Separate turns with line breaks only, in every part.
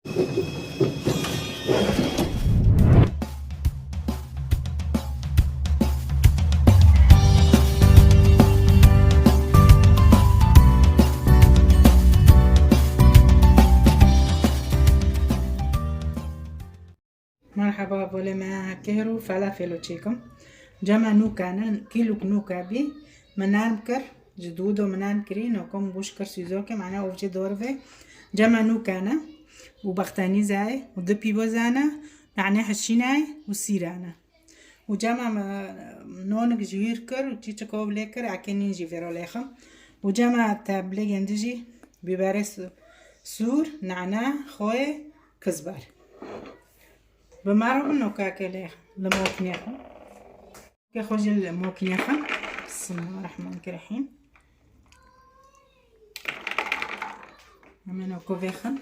مرحبا بولي مع كيرو فلافل وتشيكم جمع نوكانا كيلو نوكا بي منانكر جدودو منانكري نوكم بوشكر سيزوكي معناه وفجي دورفي جمع نوكانا وبختاني زاي ودبي بوزانا يعني حشيناي وسيرانا وجمع نونك جويركر وتيتشكوب ليكر عكيني جيفيرو ليخم وجمع تابلي جندجي ببارس سور نعناع خوي كزبار بمارو نوكا كليه لموكنيخم كخوجي الموكنيخم بسم الله الرحمن الرحيم عملنا كوفيخم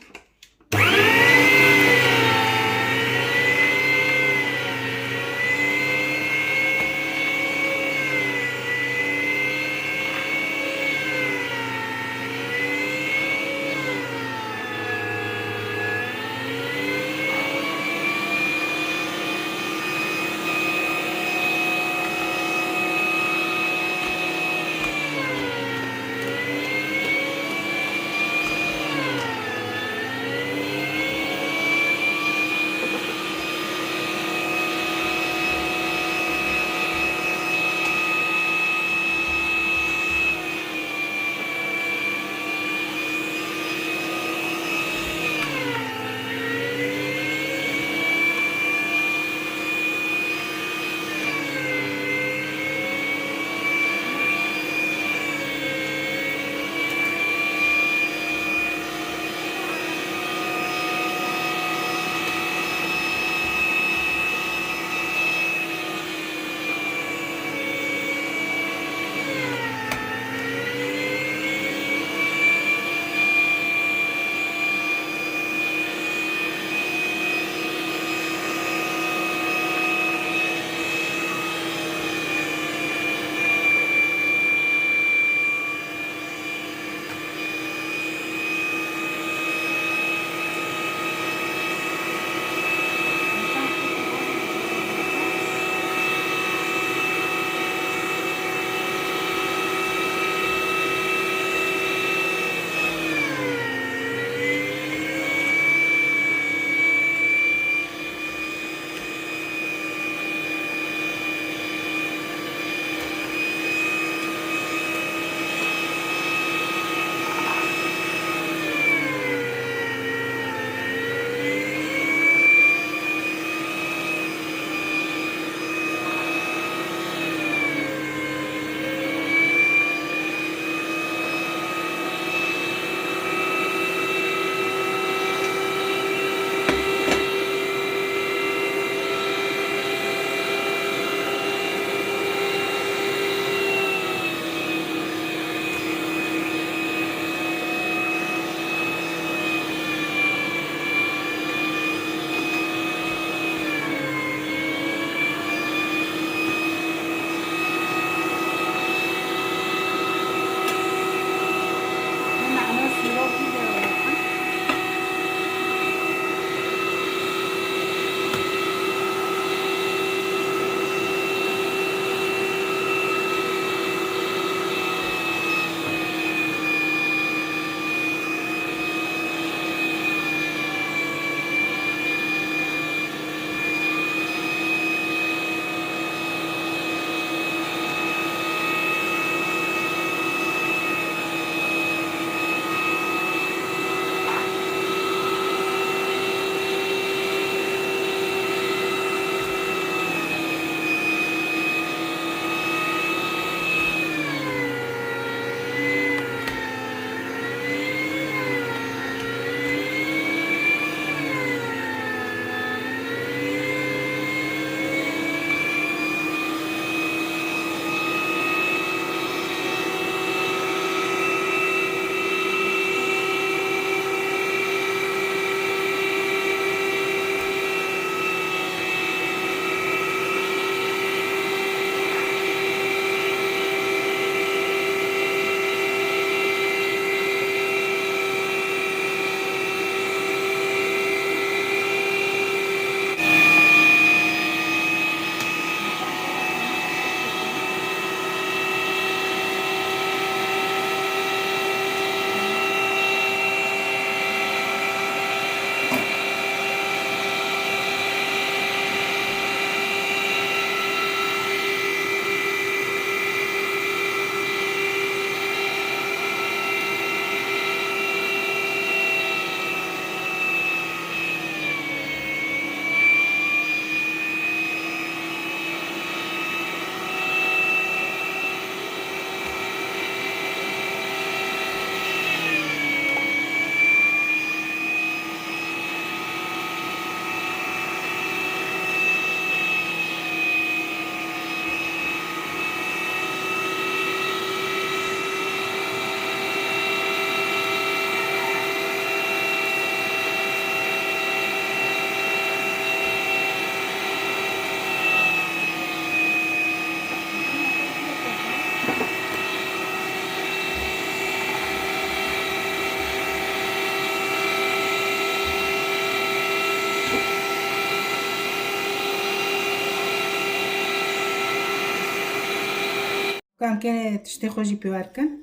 كان تشتي خوجي بيواركن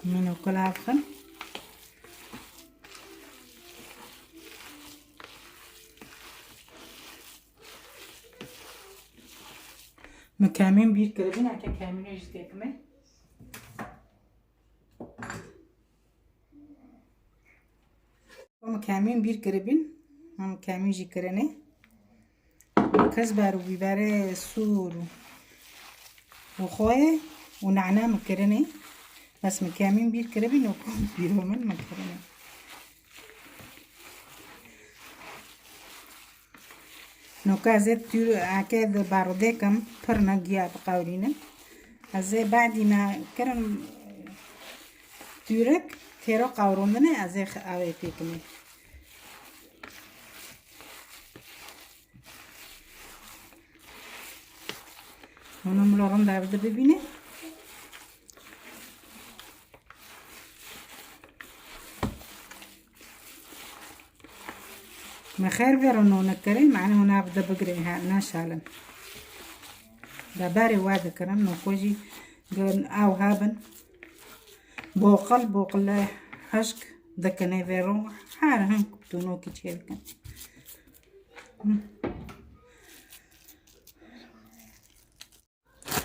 منو كل عفخن مكامين bir kırabın erkek kamini yüzdekme. مكامين bir kırabın هم كامين جي كرنه كزبر وبيبر سور وخوي ونعناع مكرنه بس مكامين bir kırabın وكم بيرومن مكرنه نوكازت تور عكاد باردكم فرنا جيا بقاولينا ازي بعد ما كرم تورك تيرو قاوروننا ازي اويتيكمي هنا ملورن دابد ببينه ما خير بيرونو نكري معناه هنا بدا بقريها ناشالن داباري واد كرم نوكوجي قن او هابن بوقل حشك دكني فيرو حارهم كبتونو كيتشيلكن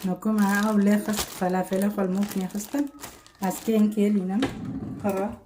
نوكو مع او لخص فلافل خل ممكن يخصتن اسكين كيلينم قرا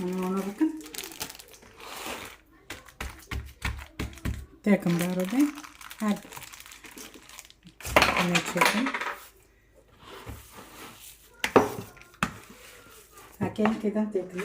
Ona bakın. Takım da orada. Hadi. Bunu çekin. Hakem keden tekli.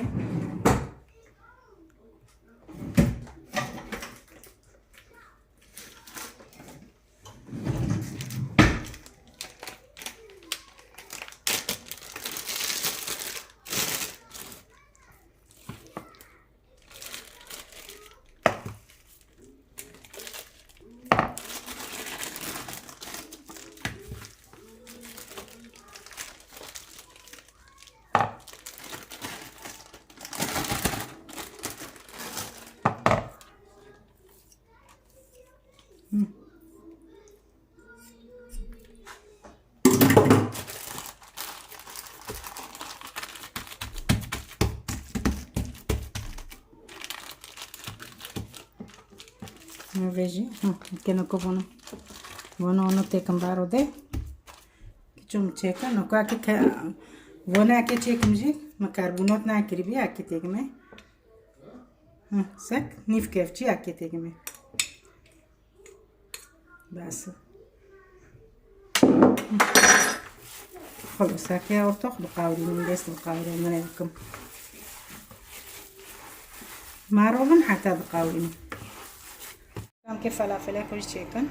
Veji, que no como no, bueno no te cambaro de, que chum checa, no ca que bueno que checa mji, ma karbonat na kiribi a que te game, sak nif kefchi a que te game, bas, خلاص هكا ارتاح بقاولي من بس بقاولي من لكم معروفن حتى بقاولي كيف فلافل كل تشيكن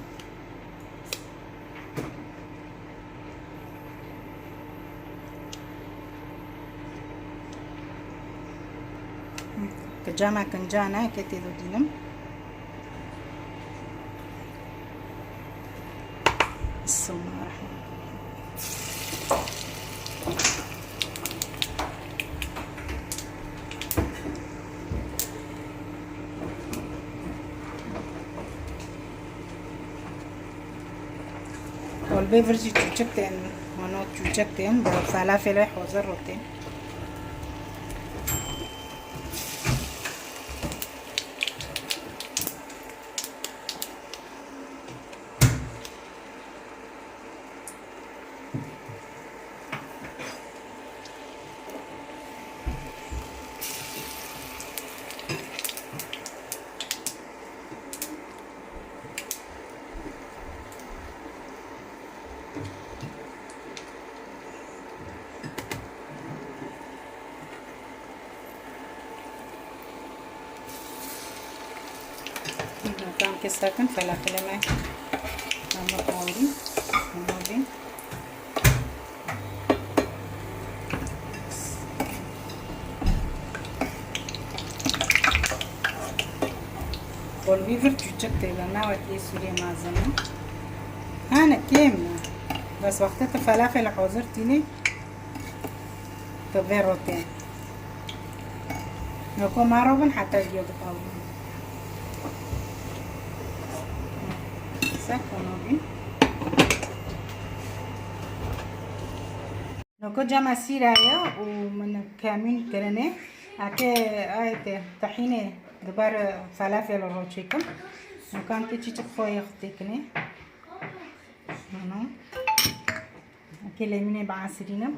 كجامع كنجانا كتيدو دينم بسم الله الرحمن والبيفرجي تشكتين ونوت تشكتين بفلافل حوزر روتين काम के साथ फलाफल में हम खाऊंगी والبيفر تشتت لنا وتي سوري معزمة أنا كاملة بس وقتها فلافل حضرتيني تبيروتين نكون معروفين حتى اليوم قاوي سكونوبي نكون جمع سيرايا ومن كامين كرنة أكيد آية طحينة دبار فلافل روتشيكم وكان تيجي تخوي خطيكني هنا أكيد ليمونة بعصرينه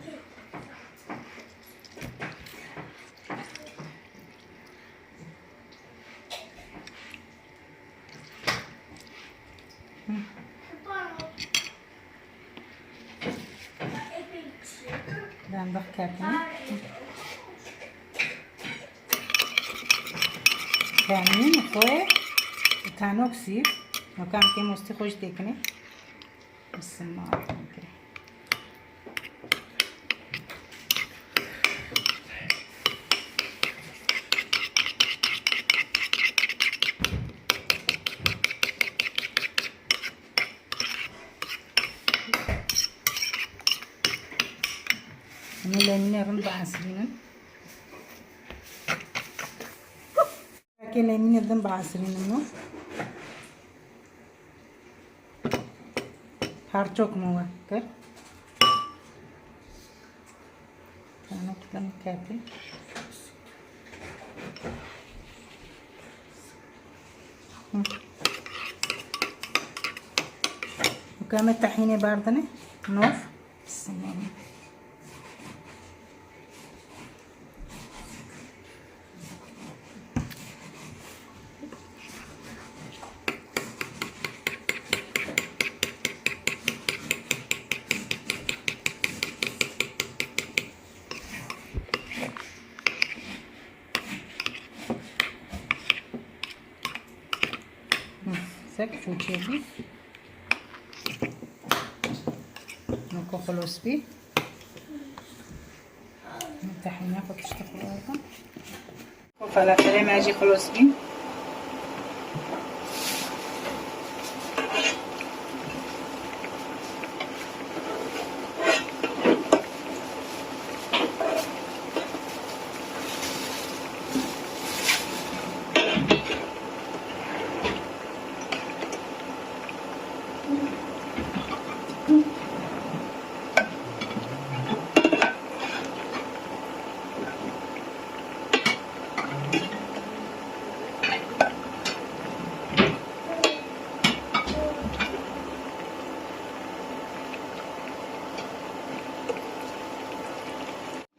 دام بخكاتنا كامين خوي كانوا كسير وكان كي مستي خوش تكني بسم الله الرحمن الرحيم ليمونة رند بعصرين لكن ليمونة ذنب بعصرين منه هارتوك موكر كانوا كلام كافي وكام الطحينة باردنة نوف بسم الله سك شو تشيلي نكو خلص بيه الطحينة خد تشتغل أيضا وفلافل ما أجي خلص بيه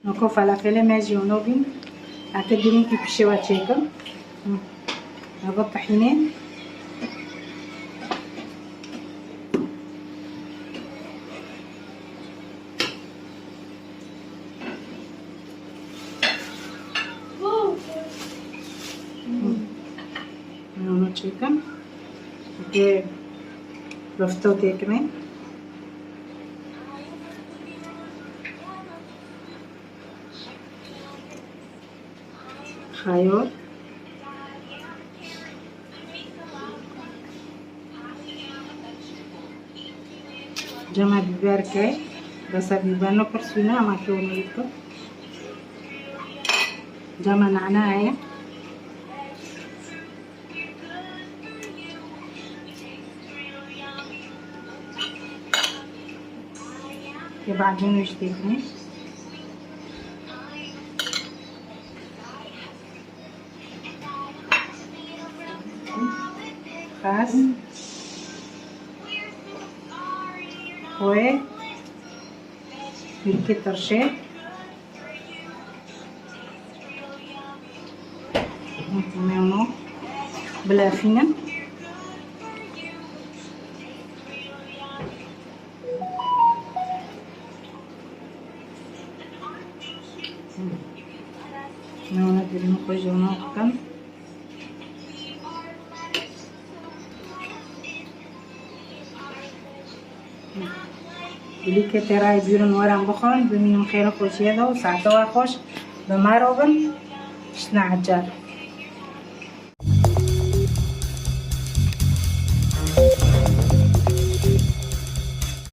نكو فلافل ماجي ونوبين اعتبرين كي بشوا تشيكم هذا الطحينة نونو تشيكم اوكي رفتو تيكمين خيار جمع بيبر كاي بس بيبر نو برسونا ما كيو نيكو جمع نعناع يبعدون يشتيكني خاص و ملكي ترشيح ميونو بلا فينا ميونو ديرنا خوجونا كم اللي كتراي بيرن ورا بخون بمين خير خوش يدو ساعتوا خوش بماروبن شنا عجال